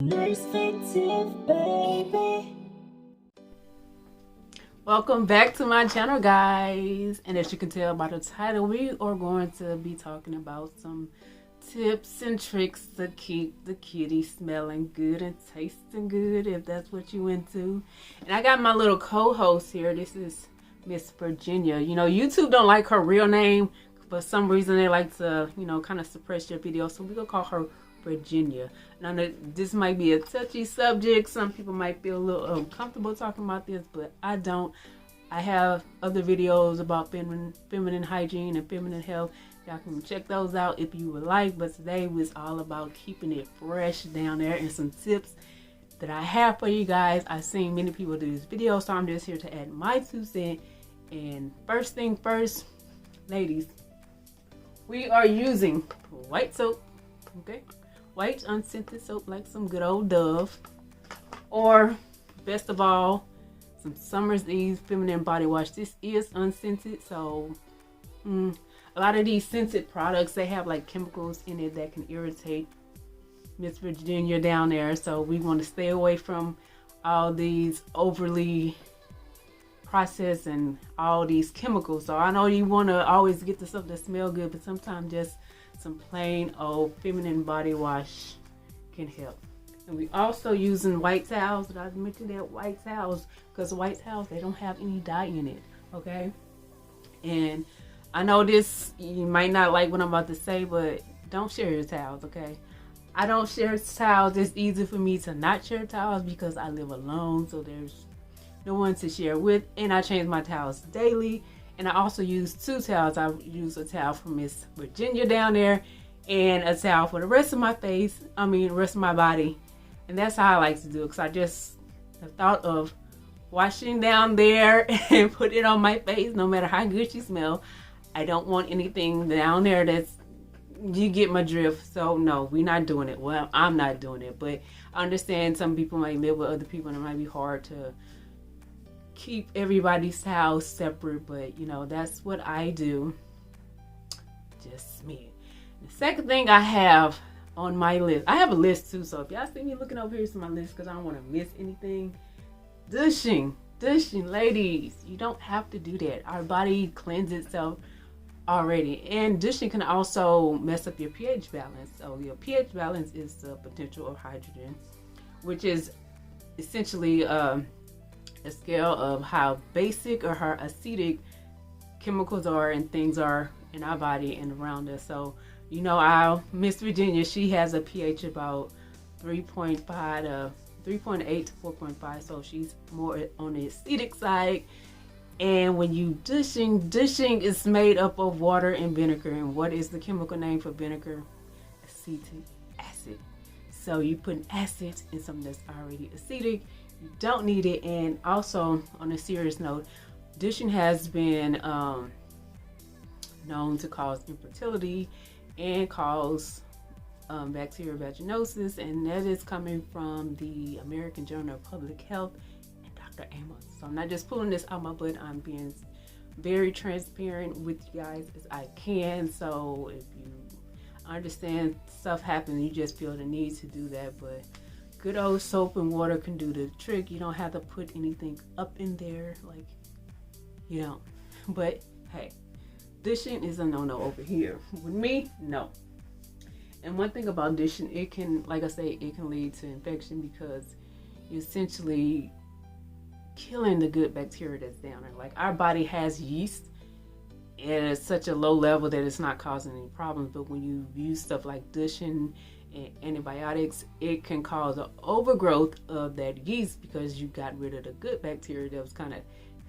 Perspective, baby. Welcome back to my channel, guys, and as you can tell by the title, we are going to be talking about some tips and tricks to keep the kitty smelling good and tasting good, if that's what you into. And I got my little co-host here. This is Miss Virginia. You know, YouTube don't like her real name. For some reason they like to, you know, kind of suppress their videos, so we're gonna call her Virginia. Now, this might be a touchy subject. Some people might feel a little uncomfortable talking about this, but I don't. I have other videos about feminine hygiene and feminine health. Y'all can check those out if you would like. But today was all about keeping it fresh down there and some tips that I have for you guys. I've seen many people do this video, so I'm just here to add my 2 cents. And first thing first, ladies, we are using white soap, okay? White unscented soap, like some good old Dove, or best of all, some Summer's Eve feminine body wash. This is unscented, so a lot of these scented products, they have like chemicals in it that can irritate Miss Virginia down there. So we want to stay away from all these overly processed and all these chemicals. So I know you want to always get the stuff that smell good, but sometimes just some plain old feminine body wash can help. And we also using white towels. I mentioned that white towels because white towels, they don't have any dye in it, okay? And I know this, you might not like what I'm about to say, but don't share your towels, okay? I don't share towels. It's easy for me to not share towels because I live alone, so there's no one to share with, and I change my towels daily. And I also use 2 towels. I use a towel for Miss Virginia down there and a towel for the rest of my rest of my body. And that's how I like to do it, because the thought of washing down there and put it on my face, no matter how good you smell, I don't want anything down there you get my drift. So no, we're not doing it. Well, I'm not doing it, but I understand some people might live with other people and it might be hard to keep everybody's towels separate, but you know, that's what I do. Just me. The second thing I have on my list, I have a list too, so if y'all see me looking over here to my list because I don't want to miss anything. Douching, ladies, you don't have to do that. Our body cleanses itself already, and douching can also mess up your pH balance. So your pH balance is the potential of hydrogen, which is essentially a scale of how basic or how acidic chemicals are and things are in our body and around us. So, you know, our Miss Virginia, she has a pH about 3.5 to 3.8 to 4.5, so she's more on the acidic side. And when you douching is made up of water and vinegar. And what is the chemical name for vinegar? Acetic acid. So you put acid in something that's already acidic. You don't need it. And also, on a serious note, douching has been known to cause infertility and cause bacterial vaginosis, and that is coming from the American Journal of Public Health and Dr. Amos. So I'm not just pulling this out my butt, I'm being very transparent with you guys as I can. So if you understand stuff happens, you just feel the need to do that, but good old soap and water can do the trick. You don't have to put anything up in there, like, you don't. But hey, douching is a no-no over here. With me, no. And one thing about douching, it can, like I say, it can lead to infection because you're essentially killing the good bacteria that's down there. Like, our body has yeast at such a low level that it's not causing any problems, but when you use stuff like douching and antibiotics, it can cause an overgrowth of that yeast because you got rid of the good bacteria that was kind of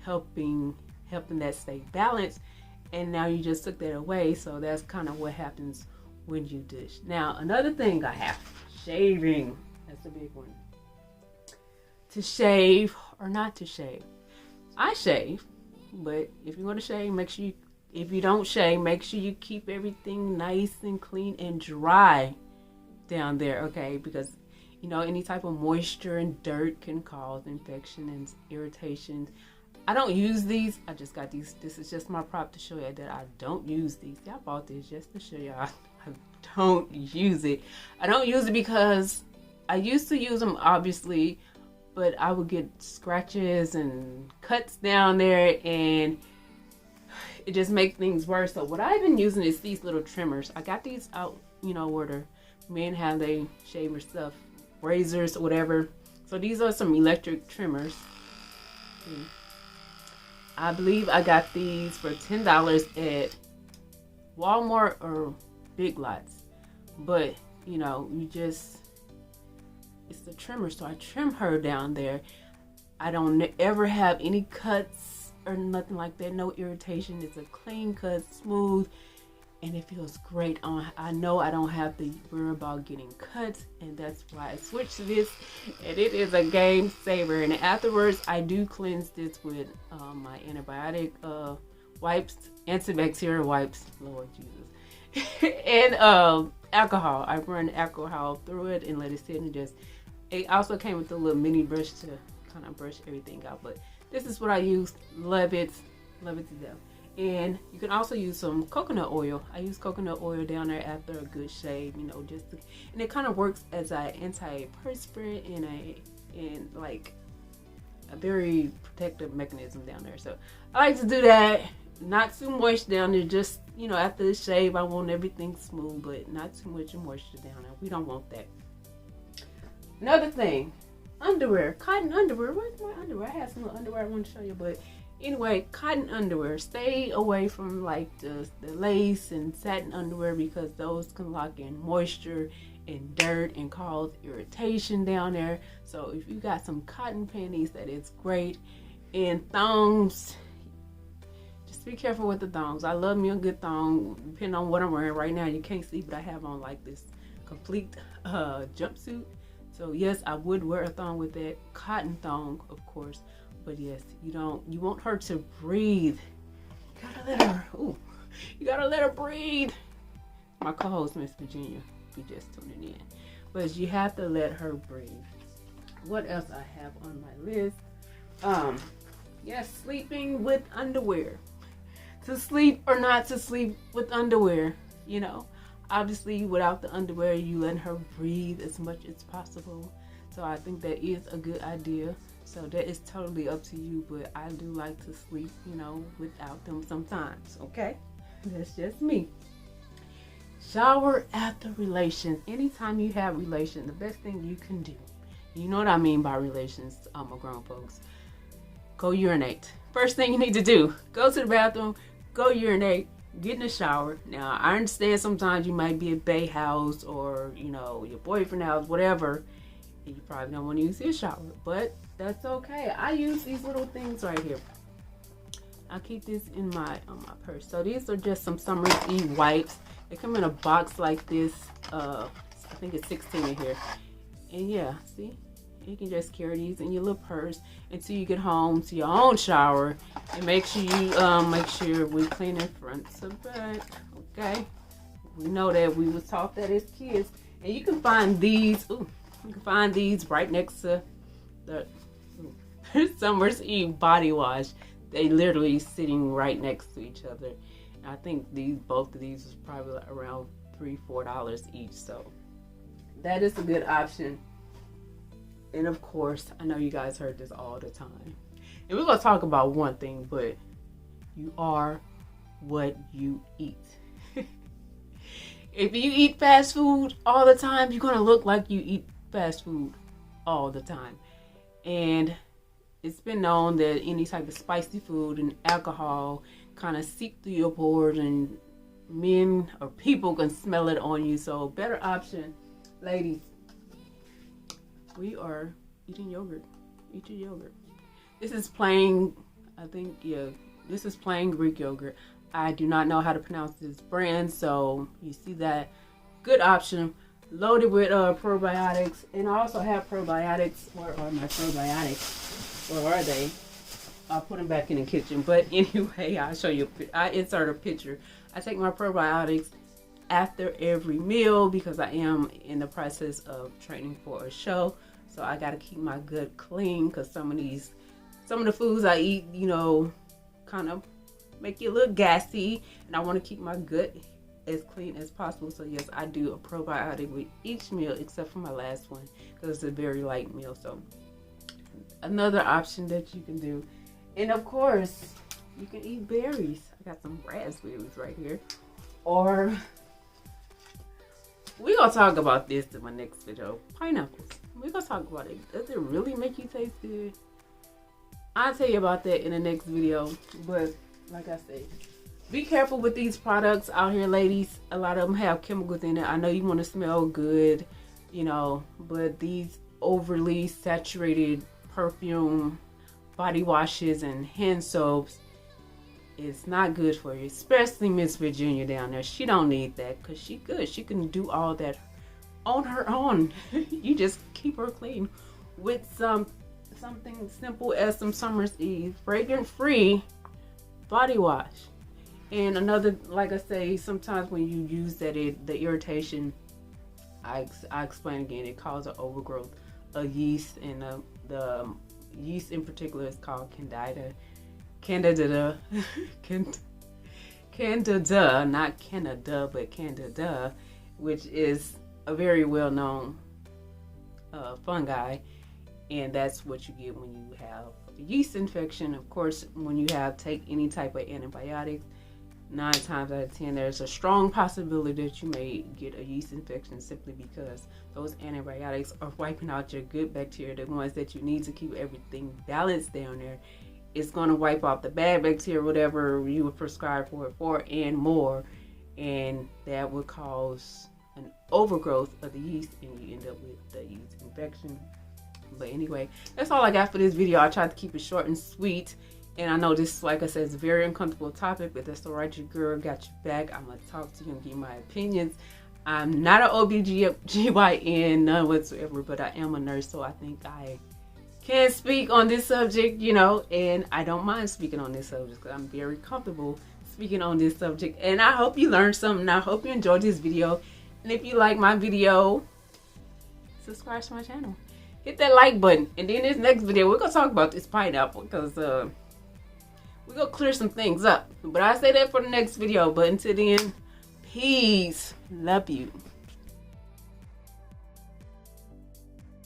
helping that stay balanced, and now you just took that away. So that's kind of what happens when you douche. Now, another thing I have, shaving. That's a big one. To shave or not to shave. I shave, but if you want to shave, make sure if you don't shave, make sure you keep everything nice and clean and dry down there, okay? Because, you know, any type of moisture and dirt can cause infection and irritation. I don't use these. I just got these. This is just my prop to show you that I don't use these. I bought this just to show y'all I don't use it. I don't use it because I used to use them obviously, but I would get scratches and cuts down there, and it just makes things worse. So what I've been using is these little trimmers. I got these out, you know, where the men have they shaver stuff, razors or whatever. So these are some electric trimmers. I believe I got these for $10 at Walmart or Big Lots. But, you know, it's the trimmer, so I trim her down there. I don't ever have any cuts or nothing like that, no irritation. It's a clean cut, smooth, and it feels great on. I know I don't have to worry about getting cuts, and that's why I switched to this, and it is a game saver. And afterwards, I do cleanse this with my antibiotic wipes, antibacterial wipes, Lord Jesus, and alcohol. I run alcohol through it and let it sit, and just, it also came with a little mini brush to kind of brush everything out. But this is what I use. Love it to death. And you can also use some coconut oil. I use coconut oil down there after a good shave, you know, and it kind of works as an anti-perspirant and like a very protective mechanism down there. So I like to do that. Not too moist down there. Just, you know, after the shave, I want everything smooth, but not too much moisture down there. We don't want that. Another thing, underwear, cotton underwear. Where's my underwear? I have some underwear I want to show you, but anyway, cotton underwear. Stay away from like the lace and satin underwear, because those can lock in moisture and dirt and cause irritation down there. So if you got some cotton panties, that is great. And thongs, just be careful with the thongs. I love me a good thong, depending on what I'm wearing. Right now you can't see, but I have on like this complete jumpsuit. So yes, I would wear a thong with that, cotton thong, of course. But yes, you want her to breathe. You gotta let her breathe. My co-host, Miss Virginia, if you just tuning in. But you have to let her breathe. What else I have on my list? Yes, sleeping with underwear. To sleep or not to sleep with underwear, you know. Obviously, without the underwear, you let her breathe as much as possible. So I think that is a good idea. So that is totally up to you, but I do like to sleep, you know, without them sometimes, okay? That's just me. Shower after relations. Anytime you have relations, the best thing you can do, you know what I mean by relations, grown folks, go urinate. First thing you need to do, go to the bathroom, go urinate, get in the shower. Now, I understand sometimes you might be at Bay House or, you know, your boyfriend house, whatever, and you probably don't want to use his shower, but that's okay. I use these little things right here. I keep this in my purse. So these are just some Summer's Eve wipes. They come in a box like this. I think it's 16 in here. And yeah, see, you can just carry these in your little purse until you get home to your own shower. And make sure you we clean in front to back. Okay. We know that we was taught that as kids. And you can find these. You can find these right next to the Summer's Eve body wash. They literally sitting right next to each other. And I think both of these is probably around $3-4 each. So that is a good option. And of course, I know you guys heard this all the time. And we're gonna talk about one thing, but you are what you eat. If you eat fast food all the time, you're gonna look like you eat fast food all the time. And it's been known that any type of spicy food and alcohol kind of seep through your pores, and men or people can smell it on you. So better option, ladies, we are eating yogurt. Eat your yogurt. This is plain, this is plain Greek yogurt. I do not know how to pronounce this brand, so you see that. Good option. Loaded with probiotics. And I also have probiotics. Where are my probiotics? Where are they? I'll put them back in the kitchen. But anyway, I'll show you. I insert a picture. I take my probiotics after every meal because I am in the process of training for a show. So I got to keep my gut clean, because some of the foods I eat, you know, kind of make you a little gassy, and I want to keep my gut as clean as possible. So yes, I do a probiotic with each meal except for my last one because it's a very light meal. So another option that you can do. And of course, you can eat berries. I got some raspberries right here. Or we're gonna talk about this in my next video. Pineapples. We're gonna talk about it. Does it really make you taste good? I'll tell you about that in the next video. But like I said, be careful with these products out here, ladies. A lot of them have chemicals in it. I know you want to smell good, you know, but these overly saturated perfume, body washes, and hand soaps, it's not good for you. Especially Miss Virginia down there. She don't need that because she good. She can do all that on her own. You just keep her clean with something simple as some Summer's Eve fragrance-free body wash. And another, like I say, sometimes when you use that, the irritation, I explain again, it causes an overgrowth of yeast, and the yeast in particular is called candida, not Canada, but candida, which is a very well-known fungi, and that's what you get when you have a yeast infection. Of course, when you take any type of antibiotics, 9 times out of 10 there's a strong possibility that you may get a yeast infection simply because those antibiotics are wiping out your good bacteria, the ones that you need to keep everything balanced down there. It's going to wipe out the bad bacteria, whatever you were prescribed for and more, and that would cause an overgrowth of the yeast, and you end up with the yeast infection. But anyway, that's all I got for this video. I tried to keep it short and sweet. And I know this, like I said, is a very uncomfortable topic, but that's all right. Your girl got your back. I'm going to talk to you and give my opinions. I'm not an OBGYN, none whatsoever, but I am a nurse, so I think I can speak on this subject, you know, and I don't mind speaking on this subject because I'm very comfortable speaking on this subject. And I hope you learned something. I hope you enjoyed this video. And if you like my video, subscribe to my channel. Hit that like button. And then this next video, we're going to talk about this pineapple because, we're going to clear some things up. But I say that for the next video. But until then, peace. Love you.